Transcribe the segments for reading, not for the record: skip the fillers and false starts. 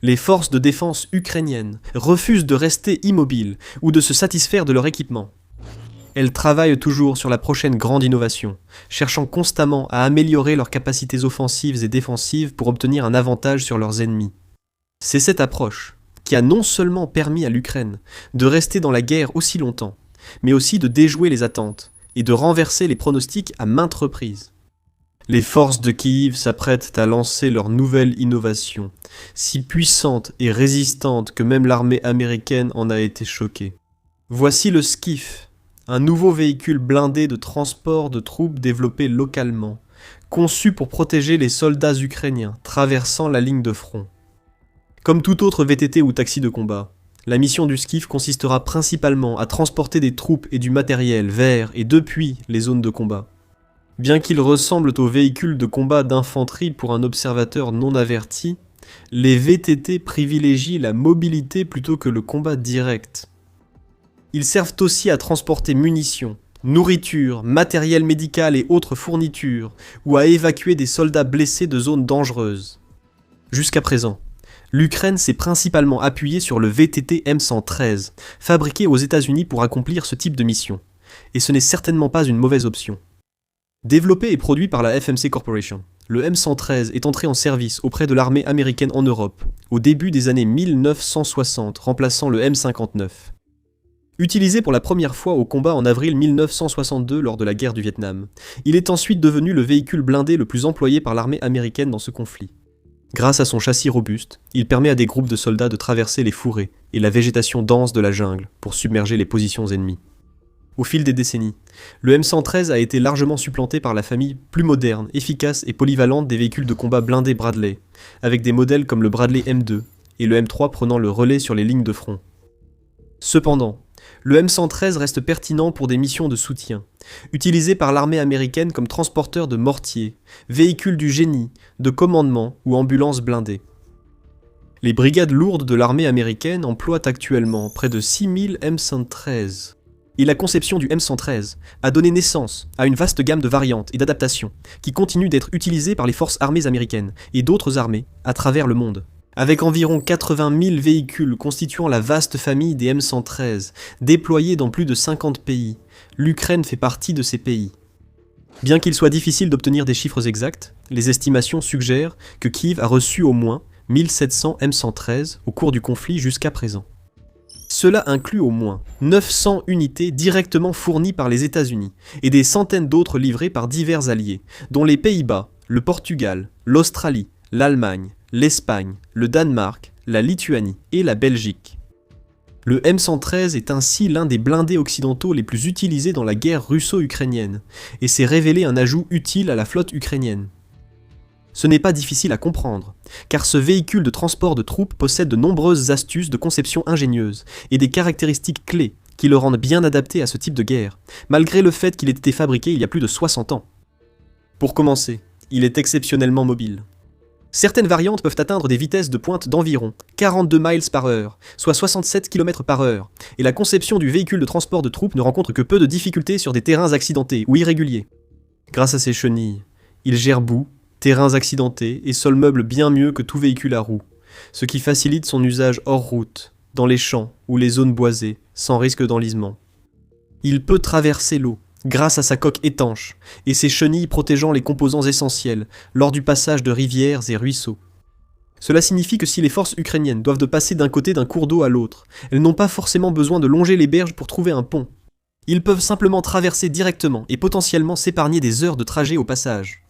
Les forces de défense ukrainiennes refusent de rester immobiles ou de se satisfaire de leur équipement. Elles travaillent toujours sur la prochaine grande innovation, cherchant constamment à améliorer leurs capacités offensives et défensives pour obtenir un avantage sur leurs ennemis. C'est cette approche qui a non seulement permis à l'Ukraine de rester dans la guerre aussi longtemps, mais aussi de déjouer les attentes et de renverser les pronostics à maintes reprises. Les forces de Kiev s'apprêtent à lancer leur nouvelle innovation, si puissante et résistante que même l'armée américaine en a été choquée. Voici le Skif, un nouveau véhicule blindé de transport de troupes développé localement, conçu pour protéger les soldats ukrainiens traversant la ligne de front. Comme tout autre VTT ou taxi de combat, la mission du Skif consistera principalement à transporter des troupes et du matériel vers et depuis les zones de combat. Bien qu'ils ressemblent aux véhicules de combat d'infanterie pour un observateur non averti, les VTT privilégient la mobilité plutôt que le combat direct. Ils servent aussi à transporter munitions, nourriture, matériel médical et autres fournitures, ou à évacuer des soldats blessés de zones dangereuses. Jusqu'à présent, l'Ukraine s'est principalement appuyée sur le VTT M113, fabriqué aux États-Unis pour accomplir ce type de mission, et ce n'est certainement pas une mauvaise option. Développé et produit par la FMC Corporation, le M113 est entré en service auprès de l'armée américaine en Europe, au début des années 1960, remplaçant le M59. Utilisé pour la première fois au combat en avril 1962 lors de la guerre du Vietnam, il est ensuite devenu le véhicule blindé le plus employé par l'armée américaine dans ce conflit. Grâce à son châssis robuste, il permet à des groupes de soldats de traverser les fourrés et la végétation dense de la jungle pour submerger les positions ennemies. Au fil des décennies, le M113 a été largement supplanté par la famille plus moderne, efficace et polyvalente des véhicules de combat blindés Bradley, avec des modèles comme le Bradley M2 et le M3 prenant le relais sur les lignes de front. Cependant, le M113 reste pertinent pour des missions de soutien, utilisé par l'armée américaine comme transporteur de mortiers, véhicule du génie, de commandement ou ambulance blindée. Les brigades lourdes de l'armée américaine emploient actuellement près de 6000 M113. Et la conception du M113 a donné naissance à une vaste gamme de variantes et d'adaptations qui continuent d'être utilisées par les forces armées américaines et d'autres armées à travers le monde. Avec environ 80 000 véhicules constituant la vaste famille des M113, déployés dans plus de 50 pays, l'Ukraine fait partie de ces pays. Bien qu'il soit difficile d'obtenir des chiffres exacts, les estimations suggèrent que Kiev a reçu au moins 1700 M113 au cours du conflit jusqu'à présent. Cela inclut au moins 900 unités directement fournies par les États-Unis et des centaines d'autres livrées par divers alliés, dont les Pays-Bas, le Portugal, l'Australie, l'Allemagne, l'Espagne, le Danemark, la Lituanie et la Belgique. Le M113 est ainsi l'un des blindés occidentaux les plus utilisés dans la guerre russo-ukrainienne et s'est révélé un ajout utile à la flotte ukrainienne. Ce n'est pas difficile à comprendre, car ce véhicule de transport de troupes possède de nombreuses astuces de conception ingénieuses et des caractéristiques clés qui le rendent bien adapté à ce type de guerre, malgré le fait qu'il ait été fabriqué il y a plus de 60 ans. Pour commencer, il est exceptionnellement mobile. Certaines variantes peuvent atteindre des vitesses de pointe d'environ 42 miles par heure, soit 67 km par heure, et la conception du véhicule de transport de troupes ne rencontre que peu de difficultés sur des terrains accidentés ou irréguliers. Grâce à ses chenilles, il gère boue, terrains accidentés et sol meuble bien mieux que tout véhicule à roues, ce qui facilite son usage hors route, dans les champs ou les zones boisées, sans risque d'enlisement. Il peut traverser l'eau, grâce à sa coque étanche et ses chenilles protégeant les composants essentiels lors du passage de rivières et ruisseaux. Cela signifie que si les forces ukrainiennes doivent de passer d'un côté d'un cours d'eau à l'autre, elles n'ont pas forcément besoin de longer les berges pour trouver un pont. Ils peuvent simplement traverser directement et potentiellement s'épargner des heures de trajet au passage.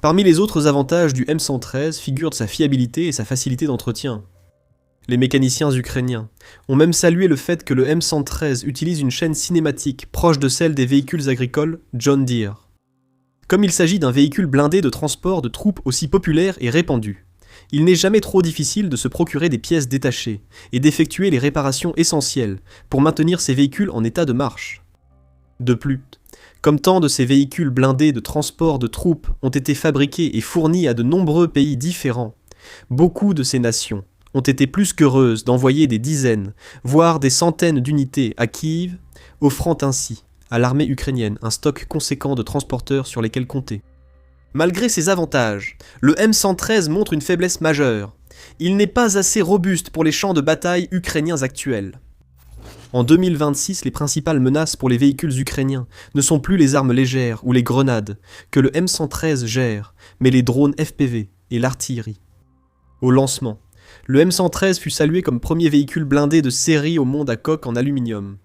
Parmi les autres avantages du M113 figurent sa fiabilité et sa facilité d'entretien. Les mécaniciens ukrainiens ont même salué le fait que le M113 utilise une chaîne cinématique proche de celle des véhicules agricoles John Deere. Comme il s'agit d'un véhicule blindé de transport de troupes aussi populaire et répandu, il n'est jamais trop difficile de se procurer des pièces détachées et d'effectuer les réparations essentielles pour maintenir ces véhicules en état de marche. De plus, comme tant de ces véhicules blindés de transport de troupes ont été fabriqués et fournis à de nombreux pays différents, beaucoup de ces nations ont été plus qu'heureuses d'envoyer des dizaines, voire des centaines d'unités à Kiev, offrant ainsi à l'armée ukrainienne un stock conséquent de transporteurs sur lesquels compter. Malgré ces avantages, le M113 montre une faiblesse majeure. il n'est pas assez robuste pour les champs de bataille ukrainiens actuels. En 2026, les principales menaces pour les véhicules ukrainiens ne sont plus les armes légères ou les grenades que le M113 gère, mais les drones FPV et l'artillerie. Au lancement, le M113 fut salué comme premier véhicule blindé de série au monde à coque en aluminium.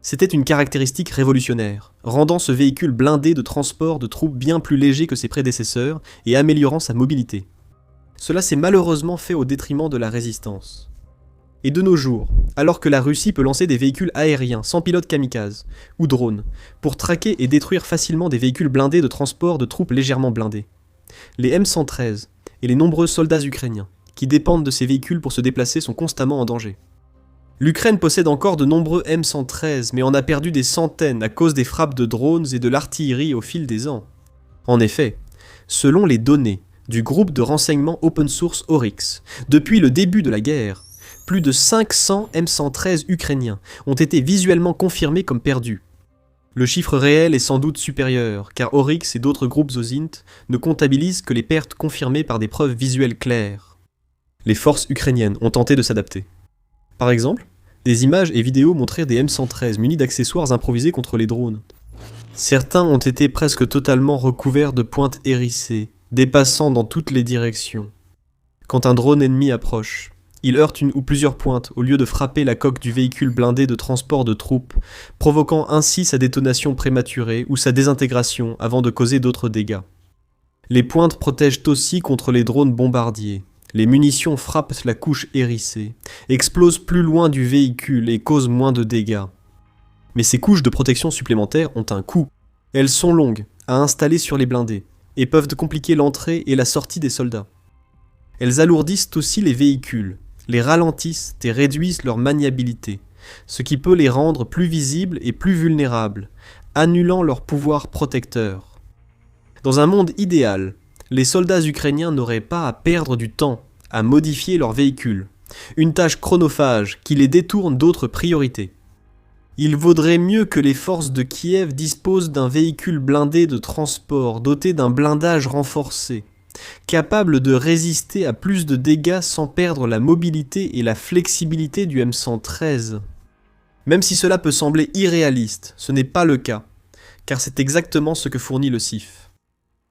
C'était une caractéristique révolutionnaire, rendant ce véhicule blindé de transport de troupes bien plus léger que ses prédécesseurs et améliorant sa mobilité. Cela s'est malheureusement fait au détriment de la résistance. Et de nos jours, alors que la Russie peut lancer des véhicules aériens sans pilote kamikaze ou drones pour traquer et détruire facilement des véhicules blindés de transport de troupes légèrement blindées, les M113 et les nombreux soldats ukrainiens qui dépendent de ces véhicules pour se déplacer sont constamment en danger. L'Ukraine possède encore de nombreux M113 mais en a perdu des centaines à cause des frappes de drones et de l'artillerie au fil des ans. En effet, selon les données du groupe de renseignement open source Oryx, depuis le début de la guerre, plus de 500 M113 ukrainiens ont été visuellement confirmés comme perdus. Le chiffre réel est sans doute supérieur, car Oryx et d'autres groupes OSINT ne comptabilisent que les pertes confirmées par des preuves visuelles claires. Les forces ukrainiennes ont tenté de s'adapter. Par exemple, des images et vidéos montraient des M113 munis d'accessoires improvisés contre les drones. Certains ont été presque totalement recouverts de pointes hérissées, dépassant dans toutes les directions. Quand un drone ennemi approche, il heurte une ou plusieurs pointes au lieu de frapper la coque du véhicule blindé de transport de troupes, provoquant ainsi sa détonation prématurée ou sa désintégration avant de causer d'autres dégâts. Les pointes protègent aussi contre les drones bombardiers. Les munitions frappent la couche hérissée, explosent plus loin du véhicule et causent moins de dégâts. Mais ces couches de protection supplémentaires ont un coût. Elles sont longues à installer sur les blindés et peuvent compliquer l'entrée et la sortie des soldats. Elles alourdissent aussi les véhicules, les ralentissent et réduisent leur maniabilité, ce qui peut les rendre plus visibles et plus vulnérables, annulant leur pouvoir protecteur. Dans un monde idéal, les soldats ukrainiens n'auraient pas à perdre du temps à modifier leurs véhicules, une tâche chronophage qui les détourne d'autres priorités. Il vaudrait mieux que les forces de Kiev disposent d'un véhicule blindé de transport doté d'un blindage renforcé, capable de résister à plus de dégâts sans perdre la mobilité et la flexibilité du M113. Même si cela peut sembler irréaliste, ce n'est pas le cas, car c'est exactement ce que fournit le CIF.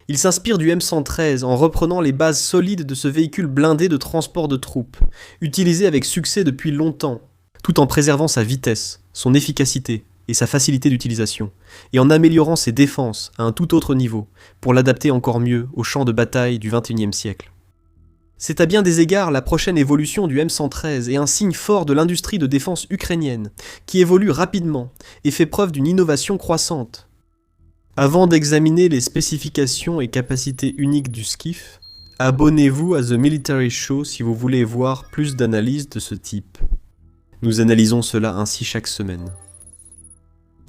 Il s'inspire du M113 en reprenant les bases solides de ce véhicule blindé de transport de troupes, utilisé avec succès depuis longtemps, tout en préservant sa vitesse, son efficacité et sa facilité d'utilisation, et en améliorant ses défenses à un tout autre niveau, pour l'adapter encore mieux au champ de bataille du XXIe siècle. C'est à bien des égards la prochaine évolution du M113 et un signe fort de l'industrie de défense ukrainienne, qui évolue rapidement et fait preuve d'une innovation croissante. Avant d'examiner les spécifications et capacités uniques du SCIF, abonnez-vous à The Military Show si vous voulez voir plus d'analyses de ce type. Nous analysons cela ainsi chaque semaine.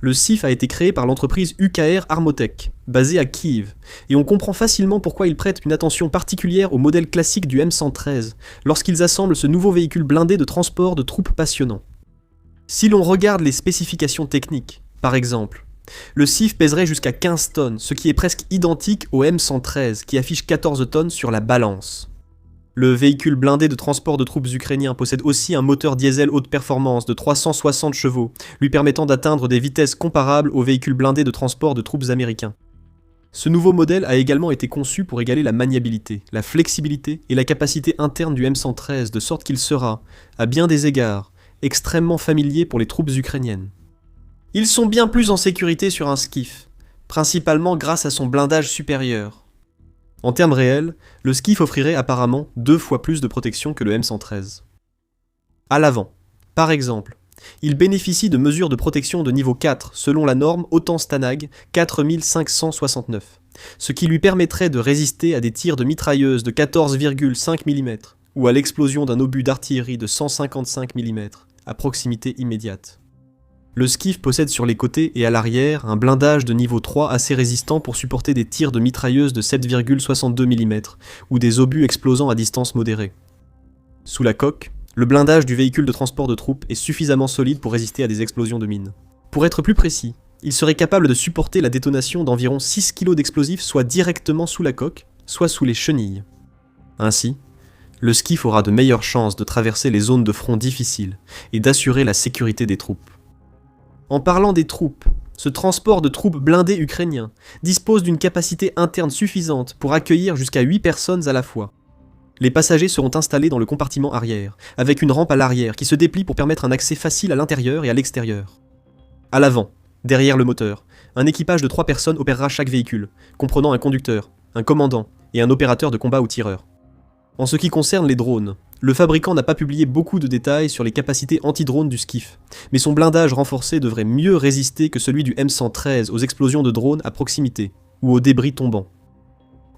Le SCIF a été créé par l'entreprise UKR Armotech, basée à Kiev, et on comprend facilement pourquoi ils prêtent une attention particulière au modèle classique du M113, lorsqu'ils assemblent ce nouveau véhicule blindé de transport de troupes passionnant. Si l'on regarde les spécifications techniques, par exemple, le SCIF pèserait jusqu'à 15 tonnes, ce qui est presque identique au M113 qui affiche 14 tonnes sur la balance. Le véhicule blindé de transport de troupes ukrainiens possède aussi un moteur diesel haute performance de 360 chevaux, lui permettant d'atteindre des vitesses comparables aux véhicules blindés de transport de troupes américains. Ce nouveau modèle a également été conçu pour égaler la maniabilité, la flexibilité et la capacité interne du M113, de sorte qu'il sera, à bien des égards, extrêmement familier pour les troupes ukrainiennes. Ils sont bien plus en sécurité sur un SCIF, principalement grâce à son blindage supérieur. En termes réels, le SCIF offrirait apparemment 2 fois plus de protection que le M113. À l'avant, par exemple, il bénéficie de mesures de protection de niveau 4 selon la norme OTAN-STANAG 4569, ce qui lui permettrait de résister à des tirs de mitrailleuse de 14,5 mm ou à l'explosion d'un obus d'artillerie de 155 mm à proximité immédiate. Le SCIF possède sur les côtés et à l'arrière un blindage de niveau 3 assez résistant pour supporter des tirs de mitrailleuse de 7,62 mm ou des obus explosant à distance modérée. Sous la coque, le blindage du véhicule de transport de troupes est suffisamment solide pour résister à des explosions de mines. Pour être plus précis, il serait capable de supporter la détonation d'environ 6 kg d'explosifs soit directement sous la coque, soit sous les chenilles. Ainsi, Le SCIF aura de meilleures chances de traverser les zones de front difficiles et d'assurer la sécurité des troupes. En parlant des troupes, ce transport de troupes blindées ukrainiens dispose d'une capacité interne suffisante pour accueillir jusqu'à 8 personnes à la fois. Les passagers seront installés dans le compartiment arrière, avec une rampe à l'arrière qui se déplie pour permettre un accès facile à l'intérieur et à l'extérieur. À l'avant, derrière le moteur, un équipage de 3 personnes opérera chaque véhicule, comprenant un conducteur, un commandant et un opérateur de combat ou tireur. En ce qui concerne les drones, le fabricant n'a pas publié beaucoup de détails sur les capacités anti-drones du SCIF, mais son blindage renforcé devrait mieux résister que celui du M113 aux explosions de drones à proximité ou aux débris tombants.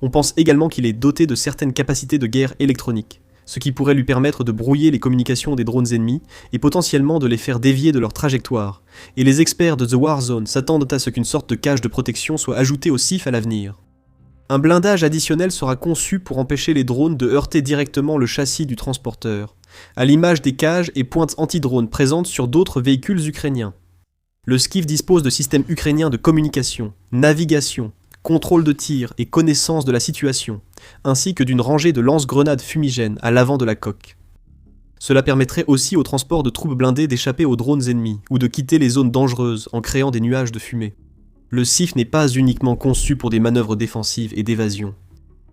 On pense également qu'il est doté de certaines capacités de guerre électronique, ce qui pourrait lui permettre de brouiller les communications des drones ennemis et potentiellement de les faire dévier de leur trajectoire, et les experts de The Warzone s'attendent à ce qu'une sorte de cage de protection soit ajoutée au SCIF à l'avenir. Un blindage additionnel sera conçu pour empêcher les drones de heurter directement le châssis du transporteur, à l'image des cages et pointes anti-drones présentes sur d'autres véhicules ukrainiens. Le SCIF dispose de systèmes ukrainiens de communication, navigation, contrôle de tir et connaissance de la situation, ainsi que d'une rangée de lance-grenades fumigènes à l'avant de la coque. Cela permettrait aussi au transport de troupes blindées d'échapper aux drones ennemis ou de quitter les zones dangereuses en créant des nuages de fumée. Le SCIF n'est pas uniquement conçu pour des manœuvres défensives et d'évasion.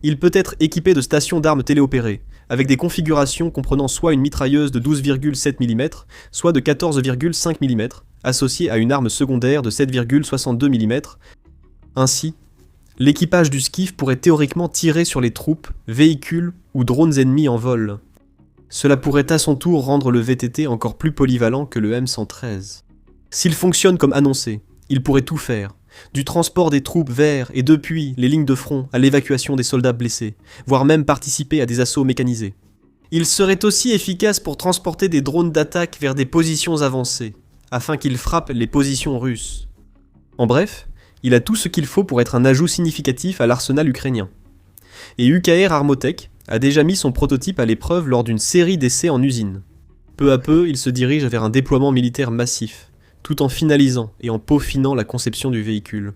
Il peut être équipé de stations d'armes téléopérées, avec des configurations comprenant soit une mitrailleuse de 12,7 mm, soit de 14,5 mm, associée à une arme secondaire de 7,62 mm. Ainsi, l'équipage du SCIF pourrait théoriquement tirer sur les troupes, véhicules ou drones ennemis en vol. Cela pourrait à son tour rendre le VTT encore plus polyvalent que le M113. S'il fonctionne comme annoncé, il pourrait tout faire, du transport des troupes vers et depuis les lignes de front à l'évacuation des soldats blessés, voire même participer à des assauts mécanisés. Il serait aussi efficace pour transporter des drones d'attaque vers des positions avancées, afin qu'ils frappent les positions russes. En bref, il a tout ce qu'il faut pour être un ajout significatif à l'arsenal ukrainien. Et UKR Armotech a déjà mis son prototype à l'épreuve lors d'une série d'essais en usine. Peu à peu, il se dirige vers un déploiement militaire massif, tout en finalisant et en peaufinant la conception du véhicule.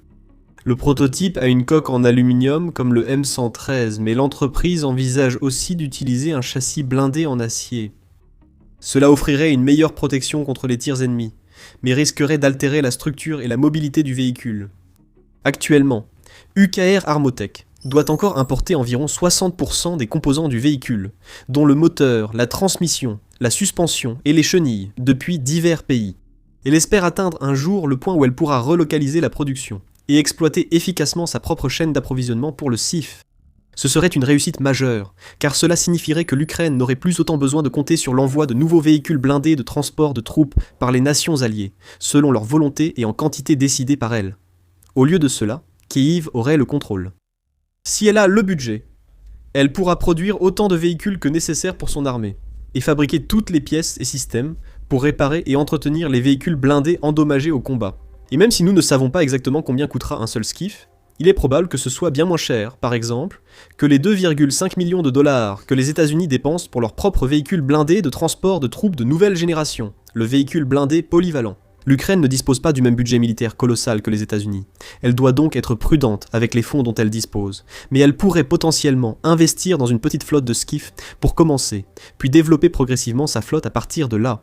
Le prototype a une coque en aluminium comme le M113, mais l'entreprise envisage aussi d'utiliser un châssis blindé en acier. Cela offrirait une meilleure protection contre les tirs ennemis, mais risquerait d'altérer la structure et la mobilité du véhicule. Actuellement, UKR Armotech doit encore importer environ 60% des composants du véhicule, dont le moteur, la transmission, la suspension et les chenilles, depuis divers pays. Elle espère atteindre un jour le point où elle pourra relocaliser la production et exploiter efficacement sa propre chaîne d'approvisionnement pour le SCIF. Ce serait une réussite majeure, car cela signifierait que l'Ukraine n'aurait plus autant besoin de compter sur l'envoi de nouveaux véhicules blindés de transport de troupes par les nations alliées, selon leur volonté et en quantité décidée par elles. Au lieu de cela, Kiev aurait le contrôle. Si elle a le budget, elle pourra produire autant de véhicules que nécessaire pour son armée, et fabriquer toutes les pièces et systèmes pour réparer et entretenir les véhicules blindés endommagés au combat. Et même si nous ne savons pas exactement combien coûtera un seul SCIF, il est probable que ce soit bien moins cher, par exemple, que les 2,5 millions de dollars que les États-Unis dépensent pour leur propre véhicule blindé de transport de troupes de nouvelle génération, le véhicule blindé polyvalent. L'Ukraine ne dispose pas du même budget militaire colossal que les États-Unis. Elle doit donc être prudente avec les fonds dont elle dispose, mais elle pourrait potentiellement investir dans une petite flotte de SCIF pour commencer, puis développer progressivement sa flotte à partir de là.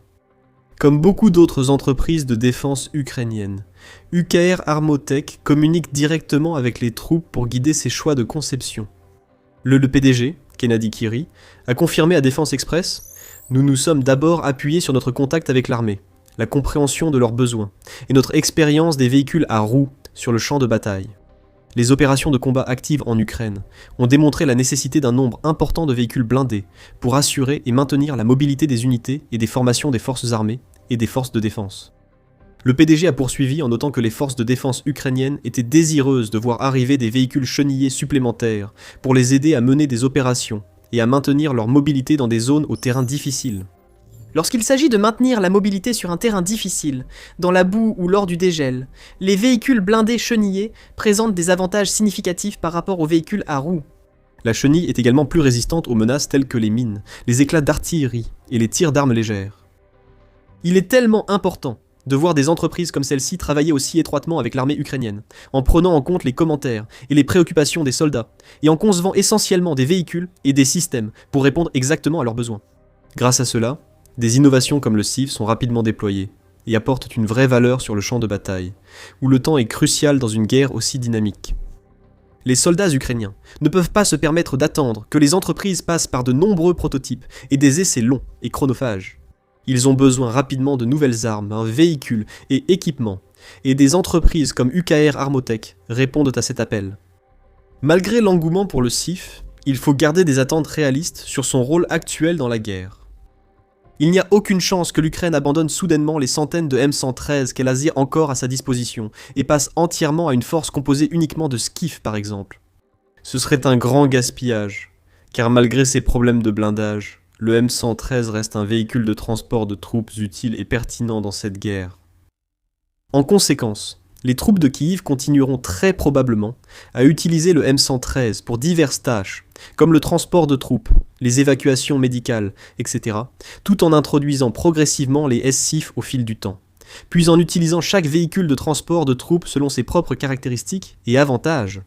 Comme beaucoup d'autres entreprises de défense ukrainiennes, UKR Armotech communique directement avec les troupes pour guider ses choix de conception. Le PDG, Kennedy Kiri, a confirmé à Défense Express « Nous nous sommes d'abord appuyés sur notre contact avec l'armée, la compréhension de leurs besoins, et notre expérience des véhicules à roues sur le champ de bataille. Les opérations de combat actives en Ukraine ont démontré la nécessité d'un nombre important de véhicules blindés pour assurer et maintenir la mobilité des unités et des formations des forces armées et des forces de défense. Le PDG a poursuivi en notant que les forces de défense ukrainiennes étaient désireuses de voir arriver des véhicules chenillés supplémentaires pour les aider à mener des opérations et à maintenir leur mobilité dans des zones au terrain difficile. Lorsqu'il s'agit de maintenir la mobilité sur un terrain difficile, dans la boue ou lors du dégel, les véhicules blindés chenillés présentent des avantages significatifs par rapport aux véhicules à roues. La chenille est également plus résistante aux menaces telles que les mines, les éclats d'artillerie et les tirs d'armes légères. Il est tellement important de voir des entreprises comme celle-ci travailler aussi étroitement avec l'armée ukrainienne, en prenant en compte les commentaires et les préoccupations des soldats, et en concevant essentiellement des véhicules et des systèmes pour répondre exactement à leurs besoins. Grâce à cela, des innovations comme le CIF sont rapidement déployées et apportent une vraie valeur sur le champ de bataille, où le temps est crucial dans une guerre aussi dynamique. Les soldats ukrainiens ne peuvent pas se permettre d'attendre que les entreprises passent par de nombreux prototypes et des essais longs et chronophages. Ils ont besoin rapidement de nouvelles armes, véhicules et équipements, et des entreprises comme UKR Armotech répondent à cet appel. Malgré l'engouement pour le CIF, il faut garder des attentes réalistes sur son rôle actuel dans la guerre. Il n'y a aucune chance que l'Ukraine abandonne soudainement les centaines de M113 qu'elle a encore à sa disposition et passe entièrement à une force composée uniquement de Skif par exemple. Ce serait un grand gaspillage, car malgré ses problèmes de blindage, le M113 reste un véhicule de transport de troupes utile et pertinent dans cette guerre. En conséquence, les troupes de Kiev continueront très probablement à utiliser le M113 pour diverses tâches, comme le transport de troupes, les évacuations médicales, etc., tout en introduisant progressivement les S-SIF au fil du temps, puis en utilisant chaque véhicule de transport de troupes selon ses propres caractéristiques et avantages.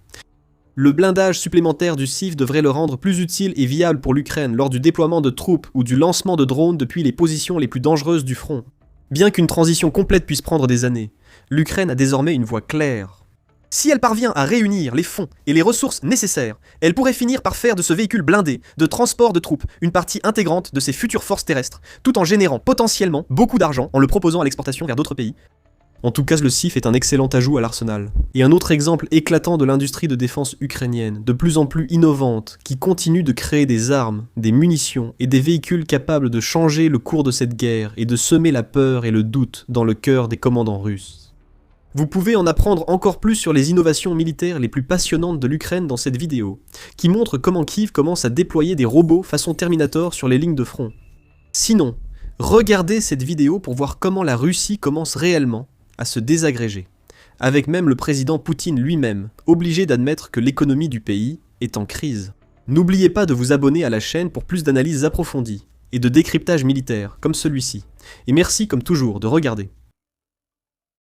Le blindage supplémentaire du CIF devrait le rendre plus utile et viable pour l'Ukraine lors du déploiement de troupes ou du lancement de drones depuis les positions les plus dangereuses du front. Bien qu'une transition complète puisse prendre des années, l'Ukraine a désormais une voie claire. Si elle parvient à réunir les fonds et les ressources nécessaires, elle pourrait finir par faire de ce véhicule blindé de transport de troupes une partie intégrante de ses futures forces terrestres, tout en générant potentiellement beaucoup d'argent en le proposant à l'exportation vers d'autres pays. En tout cas, le CIF est un excellent ajout à l'arsenal. Et un autre exemple éclatant de l'industrie de défense ukrainienne, de plus en plus innovante, qui continue de créer des armes, des munitions et des véhicules capables de changer le cours de cette guerre et de semer la peur et le doute dans le cœur des commandants russes. Vous pouvez en apprendre encore plus sur les innovations militaires les plus passionnantes de l'Ukraine dans cette vidéo, qui montre comment Kiev commence à déployer des robots façon Terminator sur les lignes de front. Sinon, regardez cette vidéo pour voir comment la Russie commence réellement à se désagréger, avec même le président Poutine lui-même, obligé d'admettre que l'économie du pays est en crise. N'oubliez pas de vous abonner à la chaîne pour plus d'analyses approfondies et de décryptage militaire comme celui-ci. Et merci comme toujours de regarder.